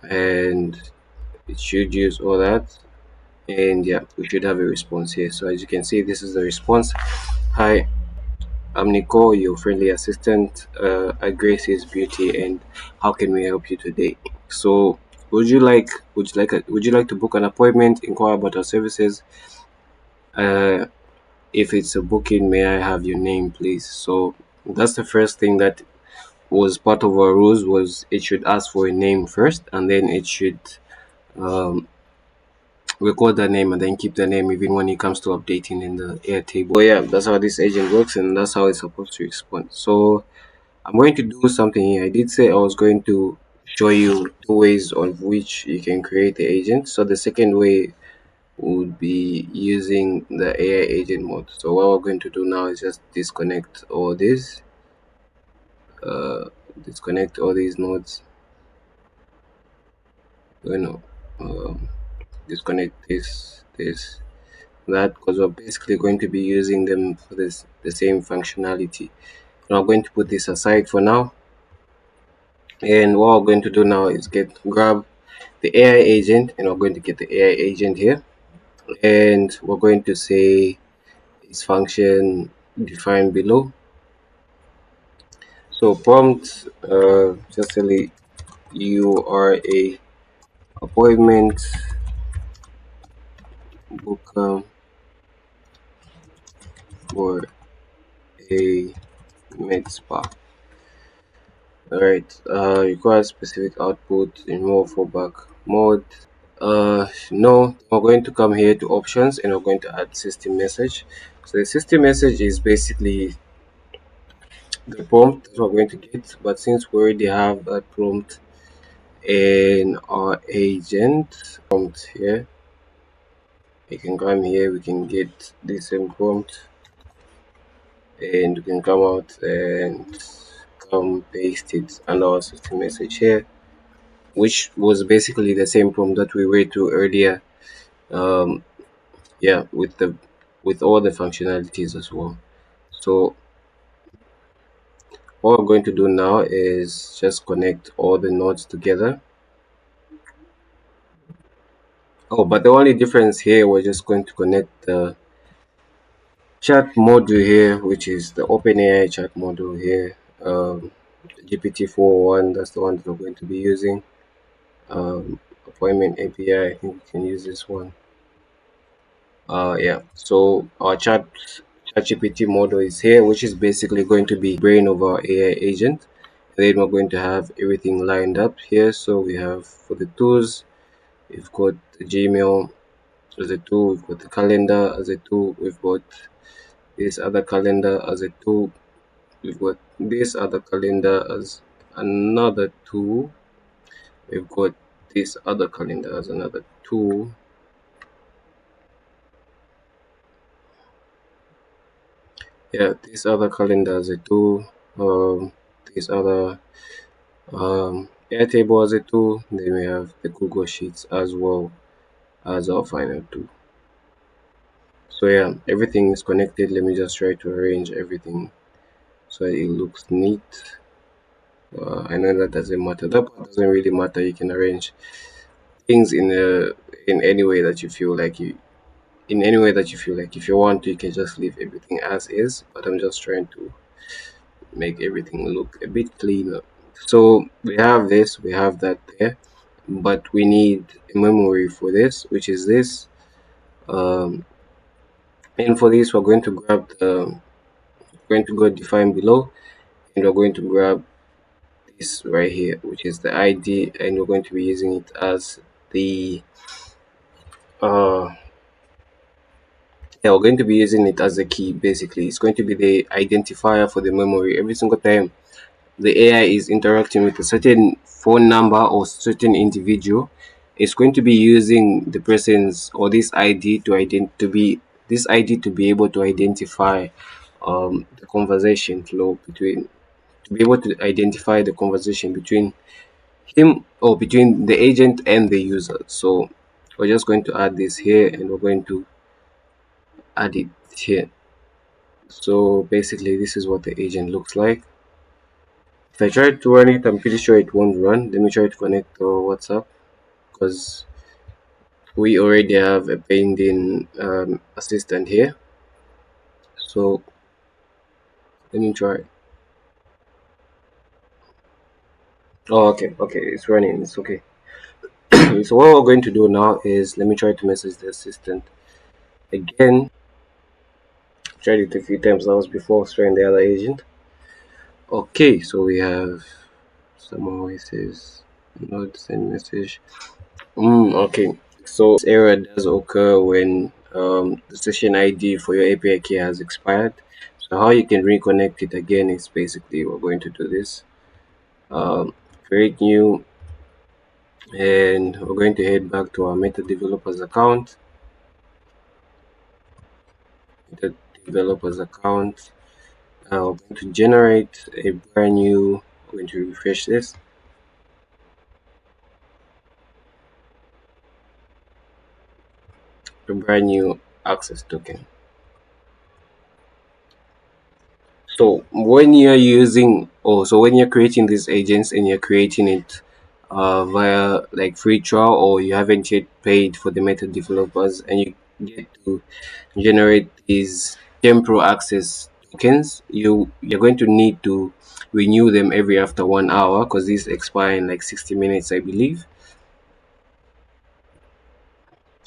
and it should use all that. And yeah, we should have a response here. So as you can see, this is the response. Hi, I'm Nicole, your friendly assistant at Gracie's Beauty, and how can we help you today? So, would you like to book an appointment, inquire about our services? Uh, if it's a booking, may I have your name, please? So that's the first thing that was part of our rules, was it should ask for a name first, and then it should um, record that name and then keep the name even when it comes to updating in the Airtable. So yeah, that's how this agent works, and that's how it's supposed to respond. So I'm going to do something here. I did say I was going to show you two ways on which you can create the agent. So the second way would be using the AI agent mode. So what we're going to do now is just uh, disconnect all these nodes. You know, um, disconnect this, that, because we're basically going to be using them for the same functionality. And I'm going to put this aside for now. And what we're going to do now is grab the AI agent, and we're going to get the AI agent here, and we're going to say its function defined below. So prompt, just say you are a appointment booker for a med spa. Alright, requires specific output in more fallback mode. No, we're going to come here to options and we're going to add system message. So the system message is basically the prompt that we're going to get, but since we already have that prompt in our agent prompt here, we can come here, we can get the same prompt, and we can come out and come paste it under our system message here, which was basically the same prompt that we went to earlier. um yeah, with all the functionalities as well. So what we're going to do now is just connect all the nodes together. Oh, but the only difference here, we're just going to connect the chat module here, which is the OpenAI chat module here. GPT-4.1, that's the one that we're going to be using. Appointment API, I think we can use this one. Yeah, so our ChatGPT model is here, which is basically going to be brain of our AI agent. And then we're going to have everything lined up here. So we have for the tools, we've got the Gmail as a tool, we've got the calendar as a tool, we've got this other calendar as a tool, we've got this other calendar as another tool, we've got this other calendar as another tool. Yeah, this other calendar as a tool. This other Airtable as a tool. Then we have the Google Sheets as well as our final tool. So yeah, everything is connected. Let me just try to arrange everything so it looks neat. I know that doesn't matter. That part doesn't really matter. You can arrange things in any way that you feel like you in any way that you feel like. If you want to, you can just leave everything as is. But I'm just trying to make everything look a bit cleaner. So we have this, we have that there, but we need a memory for this, which is this. Um, and for this, we're going to grab the, going to go define below, and we're going to grab this right here, which is the ID, and we're going to be using it as the uh yeah, we're going to be using it as a key. Basically, it's going to be the identifier for the memory every single time the AI is interacting with a certain phone number or certain individual. It's going to be using the person's or this ID to be able to identify the conversation flow between to be able to identify the conversation between him or between the agent and the user. So we're just going to add this here and we're going to add it here. So basically this is what the agent looks like. If I try to run it, I'm pretty sure it won't run. Let me try to connect to WhatsApp because we already have a pending assistant here. So let me try. Oh, okay, okay, it's running. It's okay. So what we're going to do now is let me try to message the assistant again. Tried it a few times. That was before trying the other agent. Okay, so we have someone who says not send message. Okay. So this error does occur when the session ID for your API key has expired. So how you can reconnect it again is basically we're going to do this. Create new, and we're going to head back to our meta developers account. Meta developers account. We're going to generate a brand new. We're going to refresh this. A brand new access token. So when you're creating these agents and you're creating it via like free trial or you haven't yet paid for the meta developers and you get to generate these temporal access tokens, you're going to need to renew them every after 1 hour because these expire in like 60 minutes, I believe.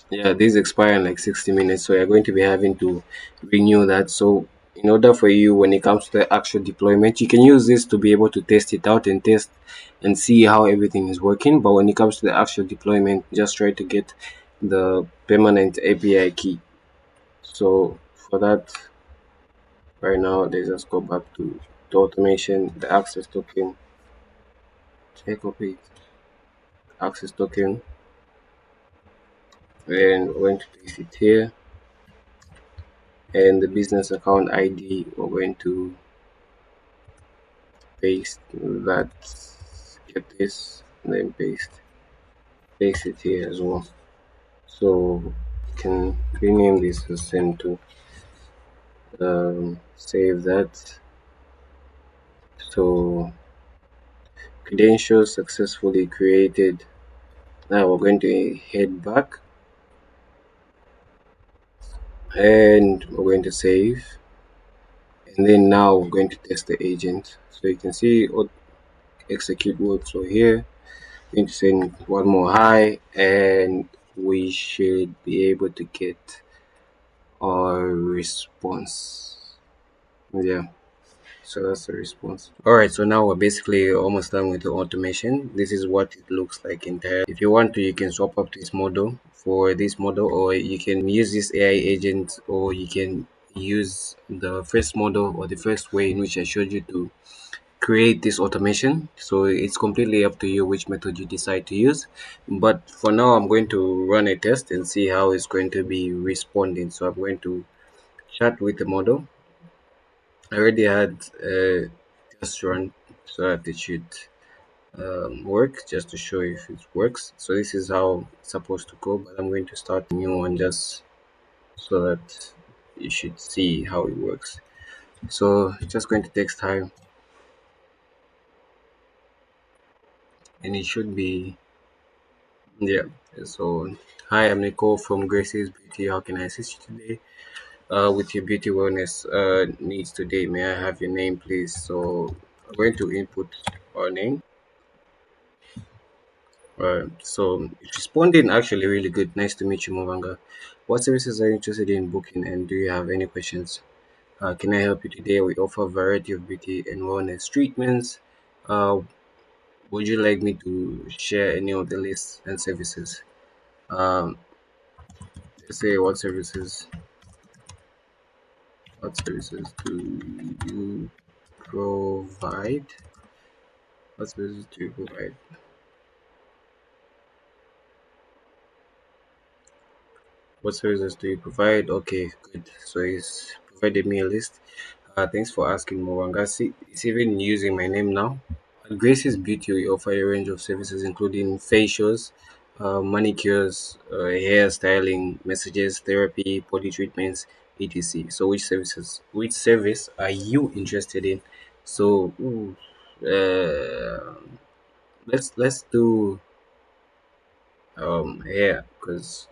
Yeah, these expire in like 60 minutes, so you're going to be having to renew that. So, in order for you, when it comes to the actual deployment, you can use this to be able to test it out and test and see how everything is working. But when it comes to the actual deployment, just try to get the permanent API key. So, for that, right now, let's just go back to the automation, the access token, check copy, access token, and we're going to paste it here. And the business account ID, we're going to paste that, get this, and then paste it here as well. So you can rename this as send to, save that. So credentials successfully created. Now we're going to head back and we're going to save, and then now we're going to test the agent. So you can see what execute workflow here. Going to send one more hi, and we should be able to get or response. Yeah. So that's the response. All right, so now we're basically almost done with the automation. This is what it looks like entirely. If you want to, you can swap up this model for this model, or you can use this AI agent, or you can use the first model or the first way in which I showed you to create this automation. So it's completely up to you which method you decide to use. But for now, I'm going to run a test and see how it's going to be responding. So I'm going to chat with the model. I already had test run so that it should work, just to show if it works. So this is how it's supposed to go, but I'm going to start a new one just so that you should see how it works. So it's just going to take time, and it should be, yeah. So hi, I'm Nicole from Grace's Beauty. How can I assist you today? With your beauty wellness needs today, may I have your name, please? So I'm going to input our name. So it's responding actually really good. Nice to meet you, Movanga. What services are you interested in booking, and do you have any questions? Can I help you today? We offer a variety of beauty and wellness treatments. Uh, would you like me to share any of the lists and services? Um, let's say what services do you provide? What services do you provide? What services do you provide? Okay, good. So he's provided me a list. Thanks for asking, Mwanga. See, it's even using my name now. At Grace's Beauty, we offer a range of services including facials, manicures, hair styling, massages, therapy, body treatments, etc. So, which service are you interested in? So, let's do hair because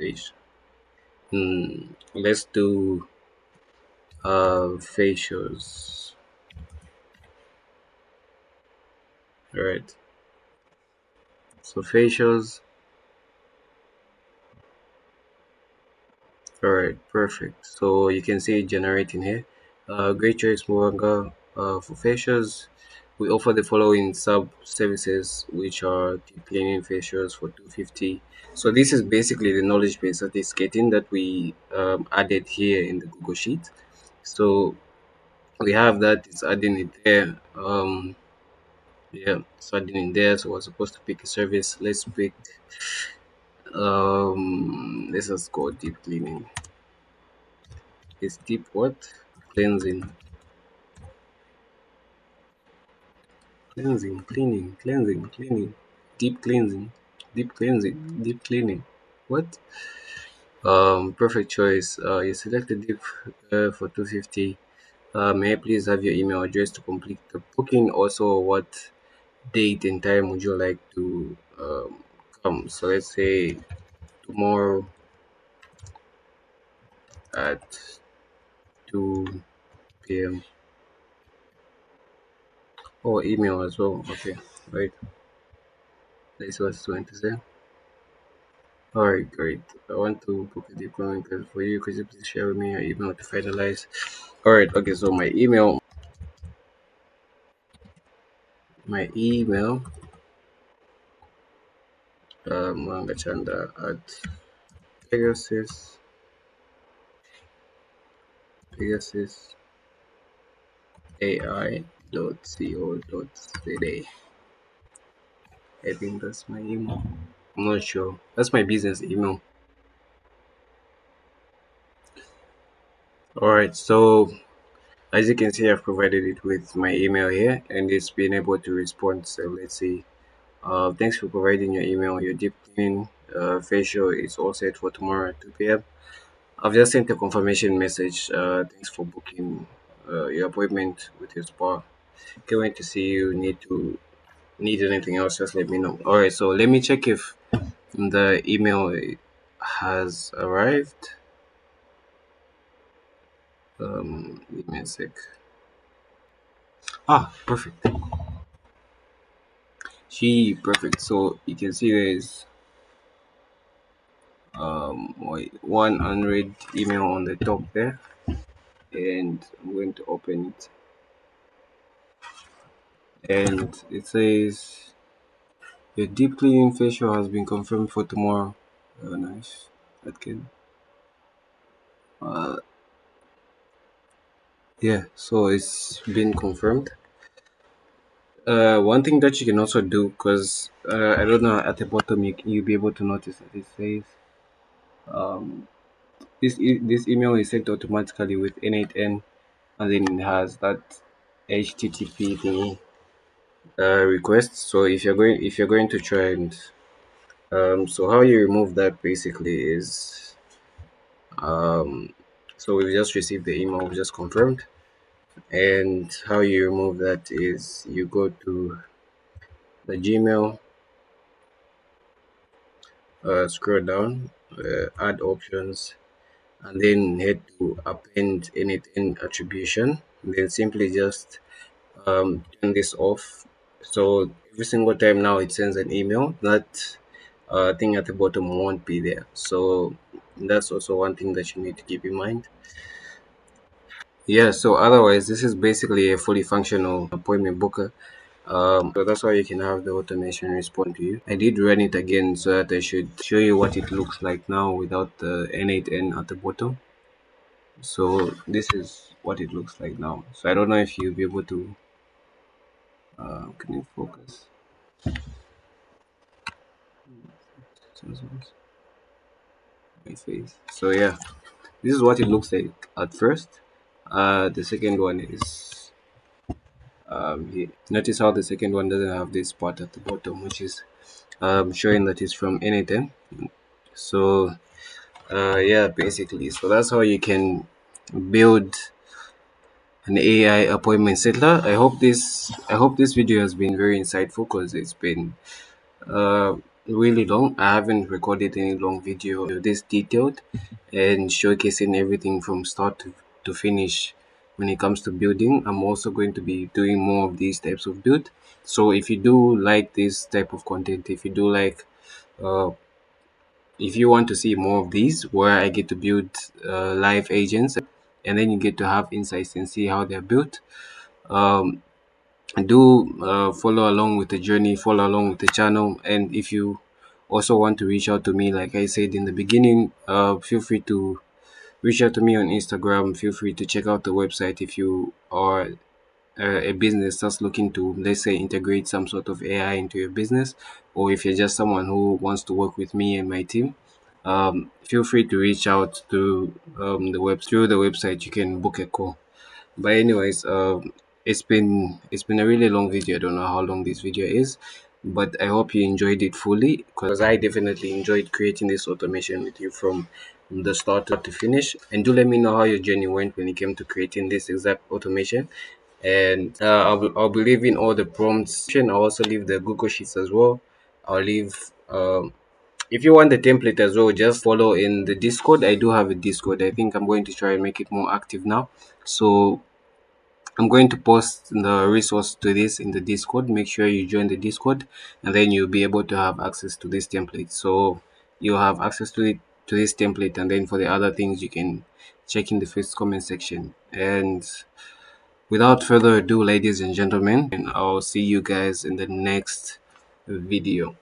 let's do facials. All right. So facials. All right, perfect. So you can see it generating here. Great choice, Mwanga. For facials, we offer the following sub services, which are deep cleaning facials for 250. So this is basically the knowledge base that is getting that we added here in the Google Sheet. So we have that, it's adding it there. Yeah, it's adding in there. So we're supposed to pick a service. Let's pick let's just go deep cleaning. It's deep what? Cleansing. Cleaning. Deep cleansing. Deep cleansing. Deep cleaning. What? Perfect choice. You selected deep for 250. May I please have your email address to complete the booking? Also, what date and time would you like to come? So let's say tomorrow at 2 p.m. or email as well. Okay, right. That's what it's going to say. All right, great. I want to book a deployment plan for you. Could you please share with me your email to finalize? All right, okay. So my email, Mangachanda at Pegasus, Pegasus AI dot co dot za. I think that's my email. I'm not sure. That's my business email. All right. So as you can see, I've provided it with my email here, and it's been able to respond. So let's see. Thanks for providing your email. Your deep cleaning facial is all set for tomorrow at 2 p.m. I've just sent a confirmation message. Thanks for booking your appointment with your spa. Can't wait to see you. Need anything else? Just let me know. All right. So let me check if the email has arrived. Give me a sec. Ah, perfect. Perfect. So you can see there's wait, one unread email on the top there, and I'm going to open it, and it says your deep cleaning facial has been confirmed for tomorrow. Oh, nice. That can. Uh, yeah. So it's been confirmed. One thing that you can also do, because I don't know, at the bottom you'll be able to notice that it says um, this email is sent automatically with n8n, and then it has that HTTP thingy request. So if you're going to try and so how you remove that basically is um, so we've just received the email, we just confirmed, and how you remove that is you go to the Gmail, scroll down, add options, and then head to append anything attribution. Then simply just turn this off. So every single time now it sends an email, that thing at the bottom won't be there. So that's also one thing that you need to keep in mind. Yeah, so otherwise, this is basically a fully functional appointment booker. So that's why you can have the automation respond to you. I did run it again so that I should show you what it looks like now without the n8n at the bottom. So this is what it looks like now. So I don't know if you'll be able to, can you focus? My face. So yeah, this is what it looks like at first. The second one is here. Notice how the second one doesn't have this part at the bottom, which is showing that it's from n8n. So yeah, basically, so that's how you can build an AI appointment settler. I hope this video has been very insightful because it's been uh, really long. I haven't recorded any long video this detailed and showcasing everything from start to finish when it comes to building. I'm also going to be doing more of these types of build. So if you do like this type of content, if you do like uh, if you want to see more of these where I get to build live agents and then you get to have insights and see how they're built, um, do follow along with the journey, follow along with the channel. And if you also want to reach out to me, like I said in the beginning, feel free to reach out to me on Instagram. Feel free to check out the website if you are a business that's looking to, let's say, integrate some sort of AI into your business, or if you're just someone who wants to work with me and my team. Feel free to reach out to through the website. You can book a call. But anyways, it's been a really long video. I don't know how long this video is, but I hope you enjoyed it fully because I definitely enjoyed creating this automation with you from the start to finish. And do let me know how your journey went when it came to creating this exact automation. And I'll be leaving all the prompts. I'll also leave the Google Sheets as well. I'll leave if you want the template as well, just follow in the Discord. I do have a Discord. I think I'm going to try and make it more active now. So I'm going to post the resource to this in the Discord. Make sure you join the Discord, and then you'll be able to have access to this template. So you'll have access to this template, and then for the other things you can check in the first comment section. And without further ado, ladies and gentlemen, and I'll see you guys in the next video.